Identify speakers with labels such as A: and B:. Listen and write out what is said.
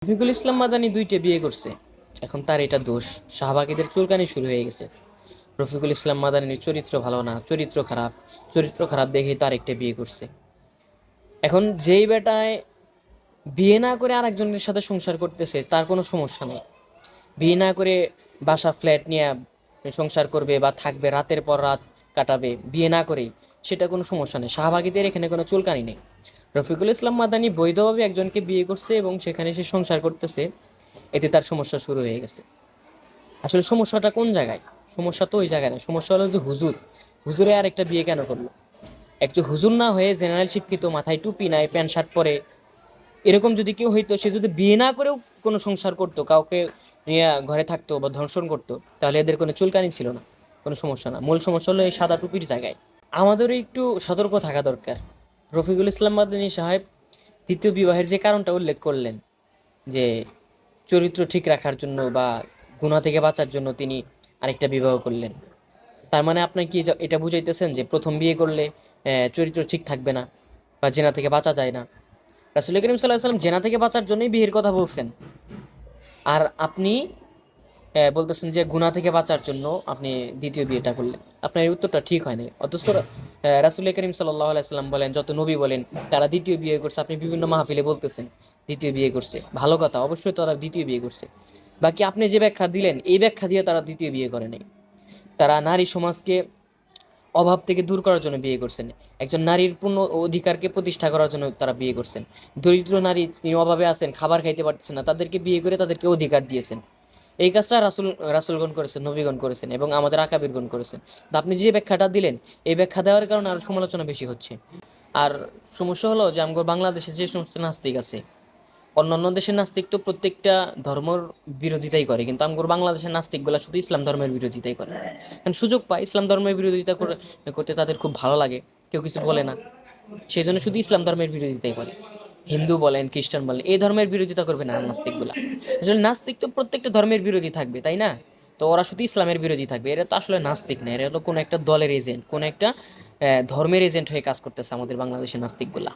A: রফিকুল ইসলাম মাদানি ২টা বিয়ে করছে। এখন তার এটা দোষ। শাহবাগীদের চুলকানি শুরু হয়ে গেছে। রফিকুল ইসলাম মাদানির চরিত্র ভালো না, চরিত্র খারাপ। চরিত্র খারাপ দেখেই তার একটা বিয়ে করছে। এখন যেই বেটায় বিয়ে না করে আরেকজনের সাথে সংসার করতেছে তার কোনো সমস্যা নেই। বিয়ে না করে বাসা ফ্ল্যাট নিয়ে সংসার করবে বা থাকবে, রাতের পর রাত কাটাবে বিয়ে না করেই, সেটা কোনো সমস্যা নেই। শাহবাগীদের এখানে কোনো চুলকানি নেই। রফিকুল ইসলাম মাদানি বৈধভাবে একজনকে বিয়ে করছে এবং সেখানে সে সংসার করতেছে, এতে তার সমস্যা শুরু হয়ে গেছে। আসলে সমস্যাটা কোন জায়গায়? সমস্যা তো ওই জায়গায় না, সমস্যা হলো যে হুজুরে আর একটা বিয়ে কেন করলো? একজন হুজুর না হয়ে জেনারেল শিক্ষিত, মাথায় টুপি নাই, প্যান্ট শার্ট পরে, এরকম যদি কেউ হইতো, সে যদি বিয়ে না করেও কোনো সংসার করতো, কাউকে নিয়ে ঘরে থাকতো বা ধর্ষণ করতো, তাহলে এদের কোনো চুলকানি ছিল না, কোনো সমস্যা না। মূল সমস্যা হলো এই সাদা টুপির জায়গায়। আমাদেরও একটু সতর্ক থাকা দরকার। রফিকুল ইসলাম মাদানী সাহেব দ্বিতীয় বিবাহের যে কারণটা উল্লেখ করলেন, যে চরিত্র ঠিক রাখার জন্য বা গুনাহ থেকে বাঁচার জন্য তিনি আরেকটা বিবাহ করলেন, তার মানে আপনি কি এটা বুঝাইতেছেন যে প্রথম বিয়ে করলে চরিত্র ঠিক থাকবে না বা জেনা থেকে বাঁচা যায় না? রাসূল করিম সাল্লাল্লাহু আলাইহি ওয়াসাল্লাম জেনা থেকে বাঁচার জন্যই বিয়ের কথা বলছেন, আর আপনি বলতেছেন যে গুনাহ থেকে বাঁচার জন্য আপনি দ্বিতীয় বিয়েটা করলেন। আপনার এই উত্তরটা ঠিক হয় নাই। অথচ রাসূল করিম সাল্লাল্লাহু আলাইহি ওয়াসাল্লাম বলেন, যত নবী বলেন তারা দ্বিতীয় বিয়ে করছে। আপনি বিভিন্ন মাহফিলে বলতেছেন দ্বিতীয় বিয়ে করছে, ভালো কথা, অবশ্যই তারা দ্বিতীয় বিয়ে করছে। বাকি আপনি যে ব্যাখ্যা দিলেন, এই ব্যাখ্যা দিয়ে তারা দ্বিতীয় বিয়ে করে নাই। তারা নারী সমাজকে অভাব থেকে দূর করার জন্য বিয়ে করছেন। একজন নারীর পূর্ণ অধিকারকে প্রতিষ্ঠা করার জন্য তারা বিয়ে করছেন। দরিদ্র নারী, তিনি অভাবে আছেন, খাবার খাইতে পারতেছেন না, তাদেরকে বিয়ে করে তাদেরকে অধিকার দিয়েছেন। এই কাজটা রাসূলগণ করেছেন, নবীগণ করেছেন এবং আমাদের আকাবিরগণ করেছেন। তো আপনি যে ব্যাখ্যাটা দিলেন, এই ব্যাখ্যা দেওয়ার কারণে আরো সমালোচনা বেশি হচ্ছে। আর সমস্যা হলো যে আমগো বাংলাদেশে যে সমস্ত নাস্তিক আছে, অন্যান্য দেশের নাস্তিক তো প্রত্যেকটা ধর্মের বিরোধিতাই করে, কিন্তু আমগো বাংলাদেশের নাস্তিকগুলা শুধু ইসলাম ধর্মের বিরোধিতাই করে। কারণ সুযোগ পায় ইসলাম ধর্মের বিরোধিতা করতে তাদের খুব ভালো লাগে, কেউ কিছু বলে না, সেই জন্য শুধু ইসলাম ধর্মের বিরোধিতাই করে। হিন্দু বলেন, খ্রিস্টান বলেন, এই ধর্মের বিরোধিতা করবে না নাস্তিকগুলা। আসলে নাস্তিক তো প্রত্যেকটা ধর্মের বিরোধী থাকবে, তাই না? তো ওরা শুধু ইসলামের বিরোধী থাকবে, এরা তো আসলে নাস্তিক না, এরা তো কোনো একটা দলের এজেন্ট, কোনো একটা ধর্মের এজেন্ট হয়ে কাজ করতেছে আমাদের বাংলাদেশের নাস্তিকগুলা।